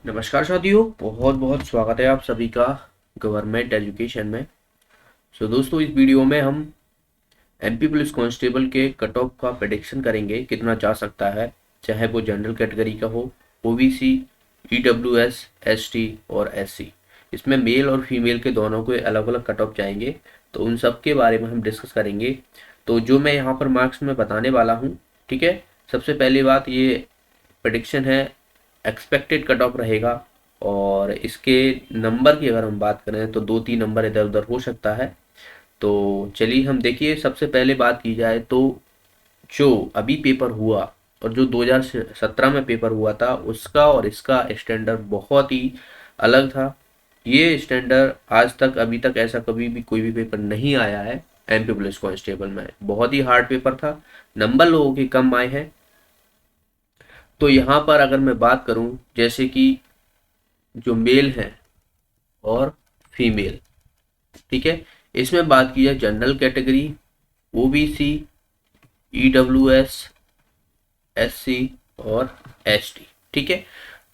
नमस्कार साथियों, बहुत बहुत स्वागत है आप सभी का गवर्नमेंट एजुकेशन में। दोस्तों, इस वीडियो में हम एमपी पुलिस कांस्टेबल के कट ऑफ का प्रेडिक्शन करेंगे, कितना जा सकता है, चाहे वो जनरल कैटेगरी का हो, ओबीसी, ईडब्ल्यूएस, एसटी और एससी। इसमें मेल और फीमेल के दोनों के अलग अलग कट ऑफ जाएंगे, तो उन सब के बारे में हम डिस्कस करेंगे। तो जो मैं यहाँ पर मार्क्स में बताने वाला हूँ, ठीक है। सबसे पहली बात, ये प्रेडिक्शन है, एक्सपेक्टेड कट ऑफ रहेगा। और इसके नंबर की अगर हम बात करें तो 2-3 नंबर इधर उधर हो सकता है। तो चलिए हम देखिए, सबसे पहले बात की जाए तो जो अभी पेपर हुआ और जो 2017 में पेपर हुआ था, उसका और इसका स्टैंडर्ड बहुत ही अलग था। ये स्टैंडर्ड आज तक, अभी तक ऐसा कभी भी कोई भी पेपर नहीं आया है एमपी पुलिस कांस्टेबल में। बहुत ही हार्ड पेपर था, नंबर लोगों के कम आए हैं। तो यहाँ पर अगर मैं बात करूँ, जैसे कि जो मेल है और फीमेल, ठीक है, इसमें बात की जाए general category, OBC, EWS, SC और एसटी, ठीक है।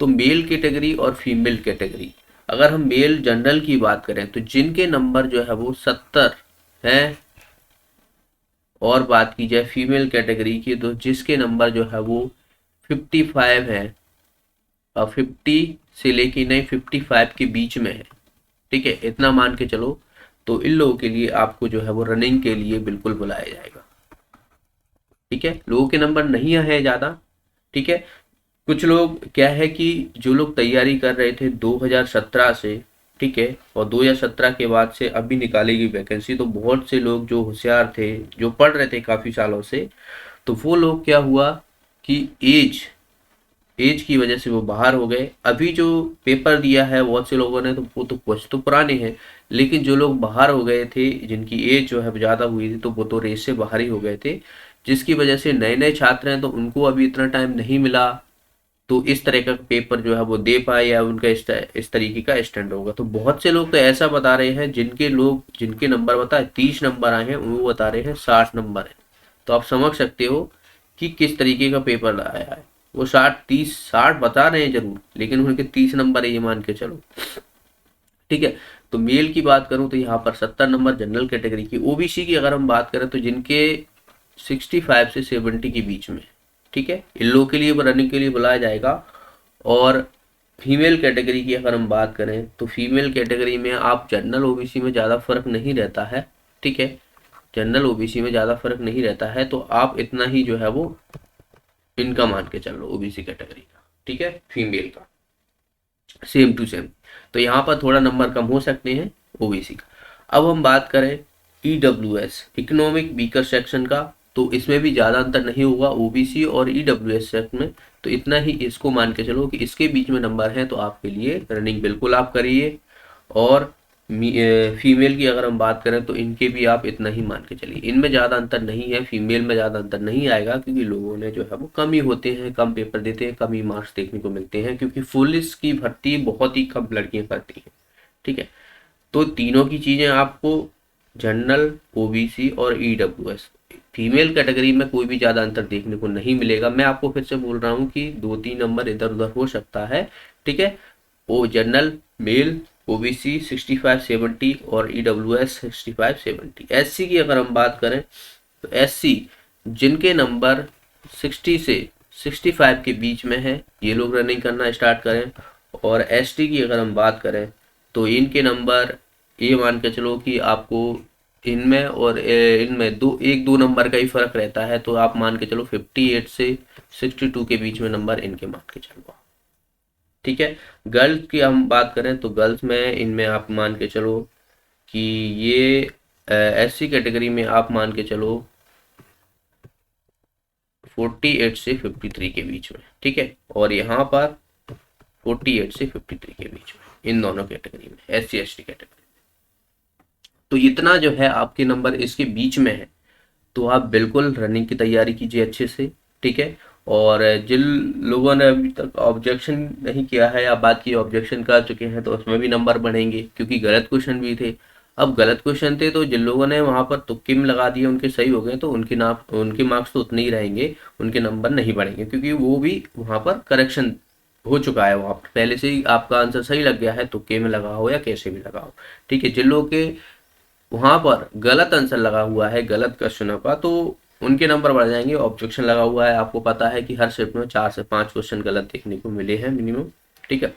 तो मेल कैटेगरी और फीमेल कैटेगरी, अगर हम मेल जनरल की बात करें तो जिनके नंबर जो है वो 70 हैं, और बात की जाए फीमेल कैटेगरी की तो जिसके नंबर जो है वो 55 है, और 50 से लेके नहीं 55 के बीच में है, ठीक है, इतना मान के चलो। तो इन लोगों के लिए आपको जो है वो रनिंग के लिए बिल्कुल बुलाया जाएगा, ठीक है। लोगों के नंबर नहीं है ज़्यादा, ठीक है। कुछ लोग क्या है कि जो लोग तैयारी कर रहे थे 2017 से, ठीक है, और 2017 के बाद से अभी निकाली गई वैकेंसी, तो बहुत से लोग जो होशियार थे, जो पढ़ रहे थे काफ़ी सालों से, तो वो लोग क्या हुआ कि एज एज की वजह से वो बाहर हो गए। अभी जो पेपर दिया है बहुत से लोगों ने, तो वो तो कुछ तो पुराने हैं, लेकिन जो लोग बाहर हो गए थे, जिनकी एज जो है ज़्यादा हुई थी, तो वो तो रेस से बाहर ही हो गए थे, जिसकी वजह से नए नए छात्र हैं तो उनको अभी इतना टाइम नहीं मिला, तो इस तरह का पेपर जो है वो दे पाए, या उनका इस तरीके का स्टैंड होगा। तो बहुत से लोग तो ऐसा बता रहे हैं, जिनके नंबर बता 30 नंबर आए हैं, वो बता रहे हैं 60 नंबर है। तो आप समझ सकते हो कि किस तरीके का पेपर आया है। वो 60 बता रहे हैं जरूर, लेकिन उनके 30 नंबर है, ये मान के चलो, ठीक है। तो मेल की बात करूं तो यहाँ पर 70 नंबर जनरल कैटेगरी की। ओबीसी की अगर हम बात करें तो जिनके 65 से 70 के बीच में, ठीक है, इन लोगों के लिए रनिंग के लिए बुलाया जाएगा। और फीमेल कैटेगरी की अगर हम बात करें तो फीमेल कैटेगरी में आप जनरल ओबीसी में ज़्यादा फर्क नहीं रहता है, ठीक है। जनरल ओबीसी में ज़्यादा फर्क नहीं रहता है, तो आप इतना ही जो है वो इनका मान के चल लो, ओबीसी कैटेगरी का, ठीक है, फीमेल का सेम टू सेम। तो यहाँ पर थोड़ा नंबर कम हो सकते हैं ओबीसी का। अब हम बात करें ईडब्ल्यूएस, इकोनॉमिक वीकर सेक्शन का, तो इसमें भी ज़्यादा अंतर नहीं होगा ओबीसी और ईडब्ल्यूएस सेक्शन में। तो इतना ही इसको मान के चलो कि इसके बीच में नंबर है, तो आपके लिए रनिंग बिल्कुल आप करिए। और फीमेल की अगर हम बात करें तो इनके भी आप इतना ही मान के चलिए, इनमें ज़्यादा अंतर नहीं है, फीमेल में ज़्यादा अंतर नहीं आएगा, क्योंकि लोगों ने जो है वो कम ही होते हैं, कम पेपर देते हैं, कम ही मार्क्स देखने को मिलते हैं, क्योंकि पुलिस की भर्ती बहुत ही कम लड़कियां करती हैं, ठीक है। तो तीनों की चीज़ें आपको, जनरल, ओबीसी और ईडब्ल्यूएस, फीमेल कैटेगरी में कोई भी ज़्यादा अंतर देखने को नहीं मिलेगा। मैं आपको फिर से बोल रहा हूँ कि 2-3 नंबर इधर उधर हो सकता है, ठीक है। ओ जनरल, मेल, ओबीसी 65-70 और ईडब्ल्यूएस 65-70। एससी की अगर हम बात करें तो एससी जिनके नंबर 60 से 65 के बीच में है, ये लोग रनिंग करना स्टार्ट करें। और एसटी की अगर हम बात करें तो इनके नंबर, ये मान के चलो कि आपको इनमें और इनमें एक दो नंबर का ही फर्क रहता है, तो आप मान के चलो 58 से 62 के बीच में नंबर इनके मान के चलो, ठीक है। गर्ल्स की हम बात करें तो गर्ल्स में इनमें आप मान के चलो कि ये एससी कैटेगरी में आप मान के चलो 48 से 53 के बीच में, ठीक है। और यहाँ पर 48 से 53 के बीच में, इन दोनों कैटेगरी में, एससी एसटी कैटेगरी। तो इतना जो है आपके नंबर इसके बीच में है, तो आप बिल्कुल रनिंग की तैयारी कीजिए अच्छे से, ठीक है। और जिन लोगों ने अभी तक ऑब्जेक्शन नहीं किया है या बात की ऑब्जेक्शन कर चुके हैं, तो उसमें भी नंबर बढ़ेंगे, क्योंकि गलत क्वेश्चन भी थे। अब गलत क्वेश्चन थे तो जिन लोगों ने वहां पर तुक्के में लगा दिए, उनके सही हो गए, तो उनके मार्क्स तो उतने ही रहेंगे, उनके नंबर नहीं बढ़ेंगे, क्योंकि वो भी वहां पर करेक्शन हो चुका है, वो आप पहले से ही आपका आंसर सही लग गया है तो के में लगाओ या कैसे भी लगाओ। ठीक है, जिन लोगों के वहां पर गलत आंसर लगा हुआ है, गलत क्वेश्चनों का, तो उनके नंबर बढ़ जाएंगे। ऑब्जेक्शन लगा हुआ है, आपको पता है कि हर शिफ्ट में 4 से 5 क्वेश्चन गलत देखने को मिले हैं मिनिमम। ठीक है,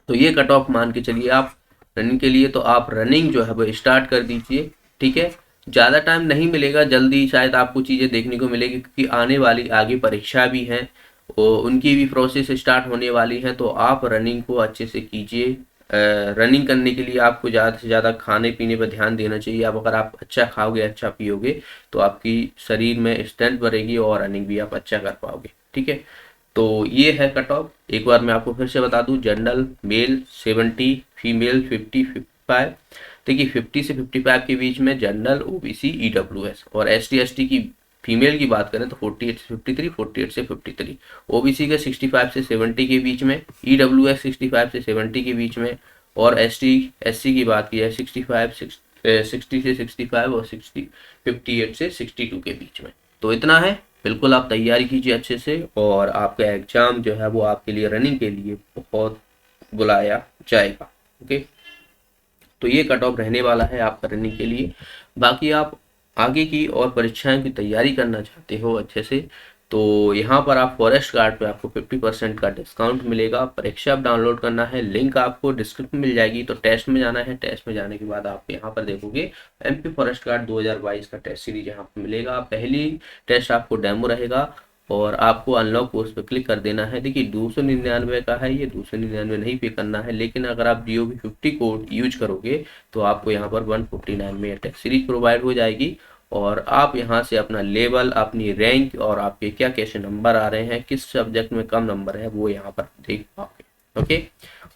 तो ये कट ऑफ मान के चलिए आप रनिंग के लिए, तो आप रनिंग जो है वो स्टार्ट कर दीजिए। ठीक है, ज़्यादा टाइम नहीं मिलेगा, जल्दी शायद आपको चीज़ें देखने को मिलेगी क्योंकि आने वाली आगे परीक्षा भी है और उनकी भी प्रोसेस स्टार्ट होने वाली है। तो आप रनिंग को अच्छे से कीजिए। रनिंग करने के लिए आपको ज़्यादा से ज़्यादा खाने पीने पर ध्यान देना चाहिए। अब अगर आप अच्छा खाओगे, अच्छा पियोगे, तो आपकी शरीर में स्ट्रेंथ बढ़ेगी और रनिंग भी आप अच्छा कर पाओगे। ठीक है, तो ये है कट ऑफ। एक बार मैं आपको फिर से बता दूं, जनरल मेल 70, फीमेल 50, 55। देखिए 50 से 55 के बीच में जनरल, ओबीसी, ईडब्ल्यूएस, और एसटी एसटी की फीमेल की बात करें तो 48 से 53, 48 से 53, ओबीसी के 65 से 70 के बीच में, ईडब्ल्यूएस 65 से 70 के बीच में, और एसटी एससी की बात की है 65 60 से 65 और 58 से 62 के बीच में। तो इतना है। बिल्कुल आप तैयारी कीजिए अच्छे से और आपका एग्जाम जो है वो आपके लिए रनिंग के लिए बहुत बुलाया जाएगा। ओके, तो ये कट ऑफ रहने वाला है आपका रनिंग के लिए। बाकी आप आगे की और परीक्षाओं की तैयारी करना चाहते हो अच्छे से, तो यहाँ पर आप फॉरेस्ट गार्ड पे आपको 50% का डिस्काउंट मिलेगा। परीक्षा आप डाउनलोड करना है, लिंक आपको डिस्क्रिप्शन में मिल जाएगी। तो टेस्ट में जाना है, टेस्ट में जाने के बाद आप यहाँ पर देखोगे एमपी फॉरेस्ट गार्ड 2022 का टेस्ट सीरीज यहाँ पर मिलेगा। पहली टेस्ट आपको डेमो रहेगा और आपको अनलॉक कोर्स पे क्लिक कर देना है। देखिए 299 का है, ये 299 नहीं पे करना है, लेकिन अगर आप GOV 50 कोड यूज करोगे तो आपको यहाँ पर 149 में टेस्ट सीरीज प्रोवाइड हो जाएगी और आप यहाँ से अपना लेवल, अपनी रैंक और आपके क्या कैसे नंबर आ रहे हैं, किस सब्जेक्ट में कम नंबर है, वो यहाँ पर देख पाओगे। ओके,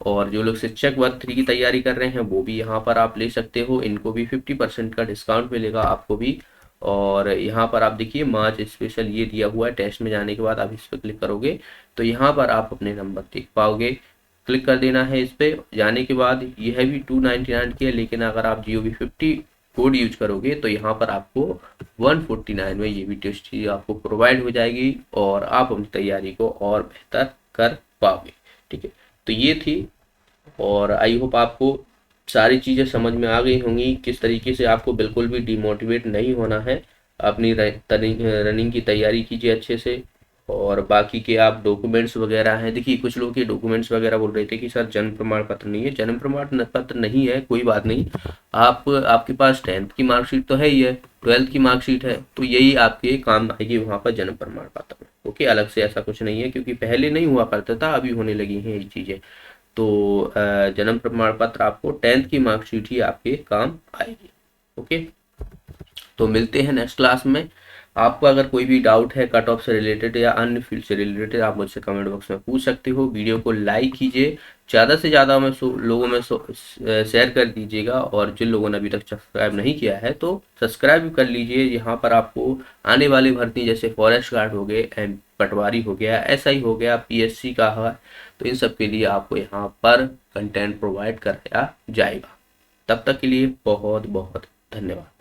और जो लोग शिक्षक वर्ग 3 की तैयारी कर रहे हैं वो भी यहाँ पर आप ले सकते हो, इनको भी 50% का डिस्काउंट मिलेगा आपको भी। और यहाँ पर आप देखिए मार्च स्पेशल ये दिया हुआ है। टेस्ट में जाने के बाद आप इस पर क्लिक करोगे तो यहाँ पर आप अपने नंबर देख पाओगे। क्लिक कर देना है इस पे। जाने के बाद यह भी 299 की है, लेकिन अगर आप GOV 50 कोड यूज करोगे तो यहाँ पर आपको 149 में ये भी टेस्ट सीरीज आपको प्रोवाइड हो जाएगी और आप अपनी तैयारी को और बेहतर कर पाओगे। ठीक है, तो ये थी और आई होप आपको सारी चीज़ें समझ में आ गई होंगी किस तरीके से आपको बिल्कुल भी डिमोटिवेट नहीं होना है। अपनी रनिंग की तैयारी कीजिए अच्छे से और बाकी के आप डॉक्यूमेंट्स वगैरह हैं। देखिए कुछ लोग के डॉक्यूमेंट्स वगैरह बोल रहे थे कि सर जन्म प्रमाण पत्र नहीं है। जन्म प्रमाण पत्र नहीं है कोई बात नहीं, आपके पास 10th की मार्कशीट तो है ही है, 12th की मार्कशीट है, तो यही आपके काम आएगी वहाँ पर जन्म प्रमाण पत्र में। ओके, अलग से ऐसा कुछ नहीं है क्योंकि पहले नहीं हुआ करता था, अभी होने लगी हैं ये चीज़ें। तो जन्म प्रमाण पत्र आपको 10th की मार्कशीट ही आपके काम आएगी। ओके, तो मिलते हैं नेक्स्ट क्लास में। आपको अगर कोई भी डाउट है कट ऑफ से रिलेटेड या अन्य फील्ड से रिलेटेड, आप मुझसे कमेंट बॉक्स में पूछ सकते हो। वीडियो को लाइक कीजिए, ज़्यादा से ज़्यादा में लोगों में शेयर कर दीजिएगा और जिन लोगों ने अभी तक सब्सक्राइब नहीं किया है तो सब्सक्राइब कर लीजिए। यहाँ पर आपको आने वाली भर्ती जैसे फॉरेस्ट गार्ड हो गए, पटवारी हो गया, SI हो गया, PSC का है, तो इन सब के लिए आपको यहाँ पर कंटेंट प्रोवाइड कराया जाएगा। तब तक के लिए बहुत बहुत धन्यवाद।